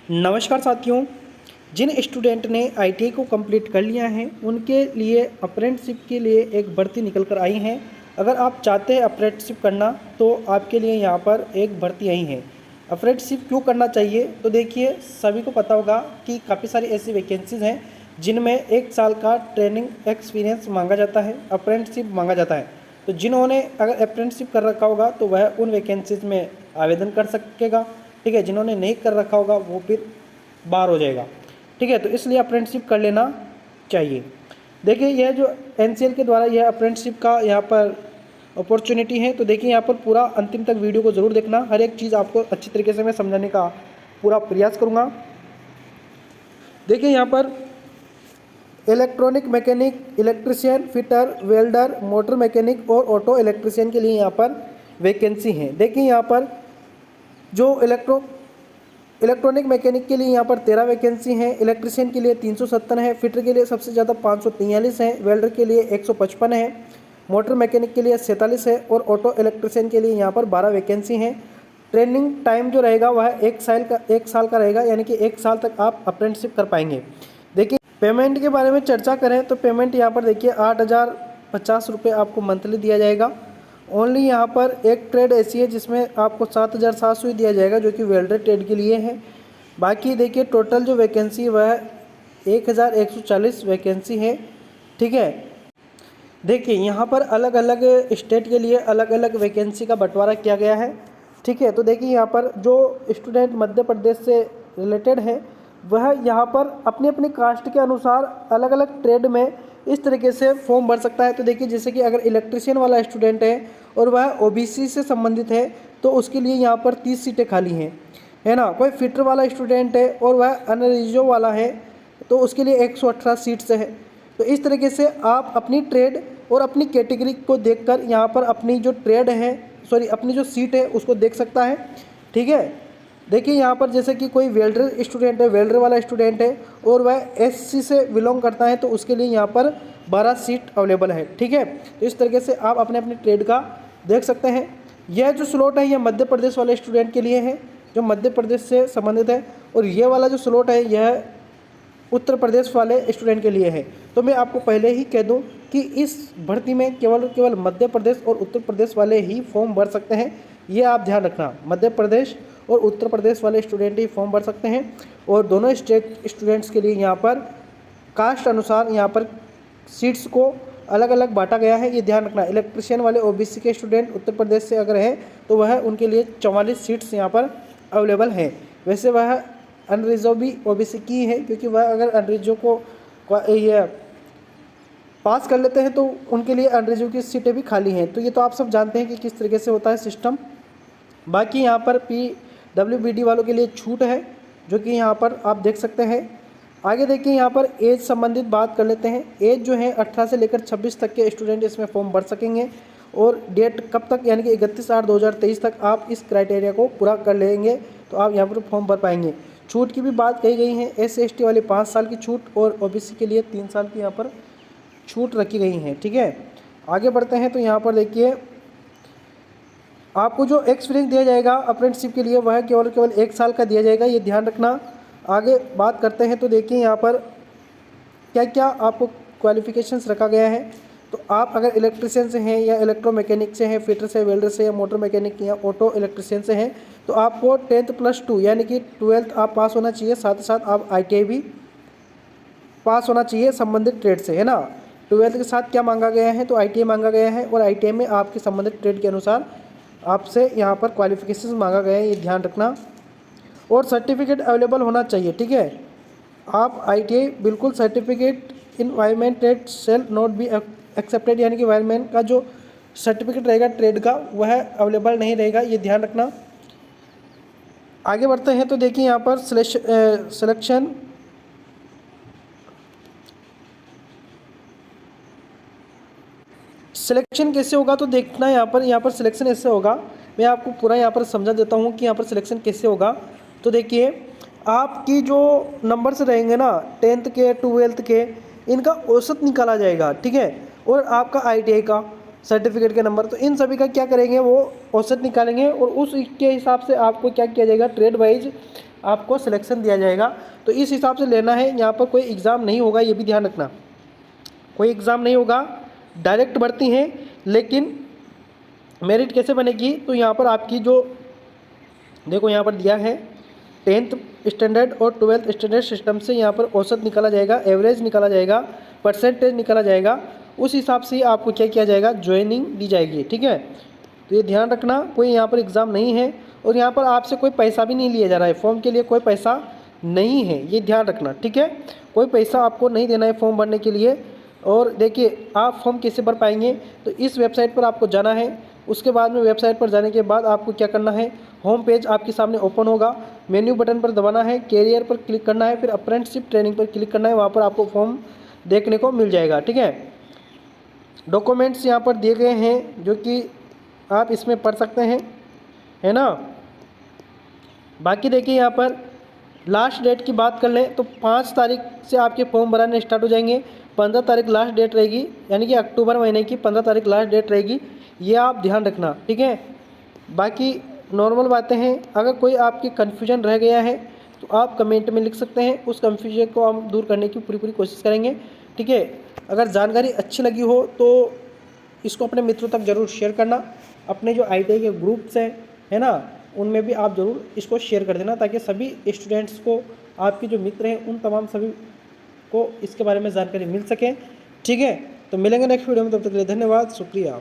नमस्कार साथियों। जिन स्टूडेंट ने आईटीआई को कंप्लीट कर लिया है उनके लिए अप्रेंटिसशिप के लिए एक भर्ती निकल कर आई है। अगर आप चाहते हैं अप्रेंटिसशिप करना तो आपके लिए यहाँ पर एक भर्ती आई है। अप्रेंटिसशिप क्यों करना चाहिए, तो देखिए सभी को पता होगा कि काफ़ी सारी ऐसी वैकेंसीज़ हैं जिनमें 1 साल का ट्रेनिंग एक्सपीरियंस मांगा जाता है, अप्रेंटिसशिप मांगा जाता है। तो जिन्होंने अगर अप्रेंटिसशिप कर रखा होगा तो वह उन वैकेंसीज़ में आवेदन कर सकेगा। ठीक है, जिन्होंने नहीं कर रखा होगा वो फिर बाहर हो जाएगा। ठीक है, तो इसलिए अप्रेंटिसशिप कर लेना चाहिए। देखिए यह जो एनसीएल के द्वारा यह अप्रेंटिसशिप का यहाँ पर अपॉर्चुनिटी है, तो देखिए यहाँ पर पूरा अंतिम तक वीडियो को ज़रूर देखना। हर एक चीज़ आपको अच्छी तरीके से मैं समझाने का पूरा प्रयास करूँगा। देखिए यहाँ पर electronic mechanic, electrician, fitter, welder, motor mechanic और ऑटो इलेक्ट्रिशियन के लिए यहाँ पर वैकेंसी है। देखिए यहाँ पर जो इलेक्ट्रॉनिक मैकेनिक के लिए यहाँ पर 13 वैकेंसी हैं, इलेक्ट्रिशियन के लिए 370 है, फिटर के लिए सबसे ज़्यादा 543 है, वेल्डर के लिए 155 है, मोटर मैकेनिक के लिए 47 है और ऑटो इलेक्ट्रिशियन के लिए यहाँ पर 12 वैकेंसी हैं। ट्रेनिंग टाइम जो रहेगा वह 1 साल का रहेगा, यानी कि 1 साल तक आप अप्रेंटिसशिप कर पाएंगे। देखिए पेमेंट के बारे में चर्चा करें तो पेमेंट यहाँ पर देखिए 8,050 रुपये आपको मंथली दिया जाएगा। ओनली यहाँ पर एक ट्रेड ऐसी है जिसमें आपको 7,700 ही दिया जाएगा, जो कि वेल्डर ट्रेड के लिए है। बाकी देखिए टोटल जो वैकेंसी वह 1,140 वैकेंसी है। ठीक है, देखिए यहाँ पर अलग अलग स्टेट के लिए अलग अलग वैकेंसी का बंटवारा किया गया है। ठीक है, तो देखिए यहाँ पर जो स्टूडेंट मध्य प्रदेश से रिलेटेड है वह यहाँ पर अपनी अपनी कास्ट के अनुसार अलग अलग ट्रेड में इस तरीके से फॉर्म भर सकता है। तो देखिए जैसे कि अगर इलेक्ट्रिशियन वाला स्टूडेंट है और वह ओबीसी से संबंधित है तो उसके लिए यहाँ पर 30 सीटें खाली हैं, है ना। कोई फिटर वाला स्टूडेंट है और वह अनरिजर्व वाला है तो उसके लिए 118 सीट्स है। तो इस तरीके से आप अपनी ट्रेड और अपनी कैटेगरी को देखकर यहाँ पर अपनी जो ट्रेड है अपनी जो सीट है उसको देख सकता है। ठीक है, देखिए यहाँ पर जैसे कि कोई वेल्डर स्टूडेंट है, वेल्डर वाला स्टूडेंट है और वह एससी से बिलोंग करता है तो उसके लिए यहाँ पर 12 सीट अवेलेबल है। ठीक है, तो इस तरीके से आप अपने अपने ट्रेड का देख सकते हैं। यह जो स्लॉट है यह मध्य प्रदेश वाले स्टूडेंट के लिए है जो मध्य प्रदेश से संबंधित है, और ये वाला जो स्लॉट है यह उत्तर प्रदेश वाले स्टूडेंट के लिए है। तो मैं आपको पहले ही कह दूं कि इस भर्ती में केवल मध्य प्रदेश और उत्तर प्रदेश वाले ही फॉर्म भर सकते हैं। ये आप ध्यान रखना, मध्य प्रदेश और उत्तर प्रदेश वाले स्टूडेंट ही फॉर्म भर सकते हैं। और दोनों स्टेट स्टूडेंट्स के लिए यहाँ पर कास्ट अनुसार यहाँ पर सीट्स को अलग अलग बांटा गया है, ये ध्यान रखना। इलेक्ट्रिशियन वाले ओबीसी के स्टूडेंट उत्तर प्रदेश से अगर हैं तो वह उनके लिए 44 सीट्स यहाँ पर अवेलेबल हैं। वैसे वह अनरिजर्व भी ओबीसी की है, क्योंकि वह अगर अनरिजर्व को ये पास कर लेते हैं तो उनके लिए अनरिजर्व की सीटें भी खाली हैं। तो ये तो आप सब जानते हैं कि किस तरीके से होता है सिस्टम। बाकी यहाँ पर PWBD वालों के लिए छूट है, जो कि यहाँ पर आप देख सकते हैं। आगे देखिए यहाँ पर एज संबंधित बात कर लेते हैं। एज जो है 18 से लेकर 26 तक के स्टूडेंट इसमें फॉर्म भर सकेंगे, और डेट कब तक, यानी कि 31/8/2023 तक आप इस क्राइटेरिया को पूरा कर लेंगे तो आप यहाँ पर फॉर्म भर पाएंगे। छूट की भी बात कही गई है, SC/ST वाले 5 साल की छूट और OBC के लिए 3 साल की यहाँ पर छूट रखी गई है। ठीक है, आगे बढ़ते हैं तो यहाँ पर देखिए आपको जो एक्सपीरियंस दिया जाएगा अप्रेंटिसशिप के लिए वह केवल 1 साल का दिया जाएगा, ये ध्यान रखना। आगे बात करते हैं तो देखिए यहाँ पर क्या क्या आपको क्वालिफिकेशंस रखा गया है। तो आप अगर इलेक्ट्रिशियन से हैं या इलेक्ट्रोमैकेनिक से हैं, फिटर से, वेल्डर से या मोटर मैकेनिक या ऑटो इलेक्ट्रिशियन से हैं तो आपको 10th + 2 यानी कि 12th आप पास होना चाहिए। साथ ही साथ आप ITI भी पास होना चाहिए संबंधित ट्रेड से, है ना। 12th के साथ क्या मांगा गया है, तो ITI मांगा गया है, और ITI में आपके संबंधित ट्रेड के अनुसार आपसे यहाँ पर क्वालिफिकेशन मांगा गया है, ये ध्यान रखना। और सर्टिफिकेट अवेलेबल होना चाहिए। ठीक है, आप ITI बिल्कुल certificate in wireman trade shall not be accepted, यानी कि वायरमैन का जो सर्टिफिकेट रहेगा ट्रेड का वह अवेलेबल नहीं रहेगा, ये ध्यान रखना। आगे बढ़ते हैं तो देखिए यहाँ पर सिलेक्शन कैसे होगा, तो देखना यहाँ पर सिलेक्शन ऐसे होगा। मैं आपको पूरा यहाँ पर समझा देता हूँ कि यहाँ पर सिलेक्शन कैसे होगा। तो देखिए आपकी जो नंबर्स रहेंगे ना 10th के 12th के, इनका औसत निकाला जाएगा। ठीक है, और आपका ITI का सर्टिफिकेट के नंबर, तो इन सभी का क्या करेंगे वो औसत निकालेंगे, और उसके हिसाब से आपको क्या किया जाएगा ट्रेड वाइज आपको सिलेक्शन दिया जाएगा। तो इस हिसाब से लेना है। यहाँ पर कोई एग्ज़ाम नहीं होगा, ये भी ध्यान रखना, कोई एग्ज़ाम नहीं होगा, डायरेक्ट भर्ती हैं। लेकिन मेरिट कैसे बनेगी, तो यहाँ पर आपकी जो देखो यहाँ पर दिया है 10th स्टैंडर्ड और 12th स्टैंडर्ड सिस्टम से यहाँ पर औसत निकाला जाएगा, एवरेज निकाला जाएगा, परसेंटेज निकाला जाएगा। उस हिसाब से आपको क्या किया जाएगा, ज्वाइनिंग दी जाएगी। ठीक है, तो ये ध्यान रखना, कोई यहाँ पर एग्ज़ाम नहीं है और यहाँ पर आपसे कोई पैसा भी नहीं लिया जा रहा है। फॉर्म के लिए कोई पैसा नहीं है, ये ध्यान रखना। ठीक है, कोई पैसा आपको नहीं देना है फॉर्म भरने के लिए। और देखिए आप फॉर्म कैसे भर पाएंगे, तो इस वेबसाइट पर आपको जाना है। उसके बाद में वेबसाइट पर जाने के बाद आपको क्या करना है, होम पेज आपके सामने ओपन होगा, मेन्यू बटन पर दबाना है, कैरियर पर क्लिक करना है, फिर अप्रेंटिसशिप ट्रेनिंग पर क्लिक करना है। वहाँ पर आपको फॉर्म देखने को मिल जाएगा। ठीक है, डॉक्यूमेंट्स यहाँ पर दिए गए हैं जो कि आप इसमें पढ़ सकते हैं, है ना। बाकी देखिए यहाँ पर लास्ट डेट की बात कर लें तो 5 तारीख से आपके फॉर्म भराने स्टार्ट हो जाएंगे। 15 तारीख लास्ट डेट रहेगी, यानी कि अक्टूबर महीने की 15 तारीख लास्ट डेट रहेगी, ये आप ध्यान रखना। ठीक है, बाकी नॉर्मल बातें हैं। अगर कोई आपकी कन्फ्यूजन रह गया है तो आप कमेंट में लिख सकते हैं, उस कन्फ्यूजन को हम दूर करने की पूरी कोशिश करेंगे। ठीक है, अगर जानकारी अच्छी लगी हो तो इसको अपने मित्रों तक ज़रूर शेयर करना। अपने जो ITI के ग्रुप्स हैं, है ना, उनमें भी आप ज़रूर इसको शेयर कर देना, ताकि सभी स्टूडेंट्स को, आपके जो मित्र हैं उन तमाम सभी को इसके बारे में जानकारी मिल सके। ठीक है, तो मिलेंगे नेक्स्ट वीडियो में, तब तक के लिए धन्यवाद, शुक्रिया।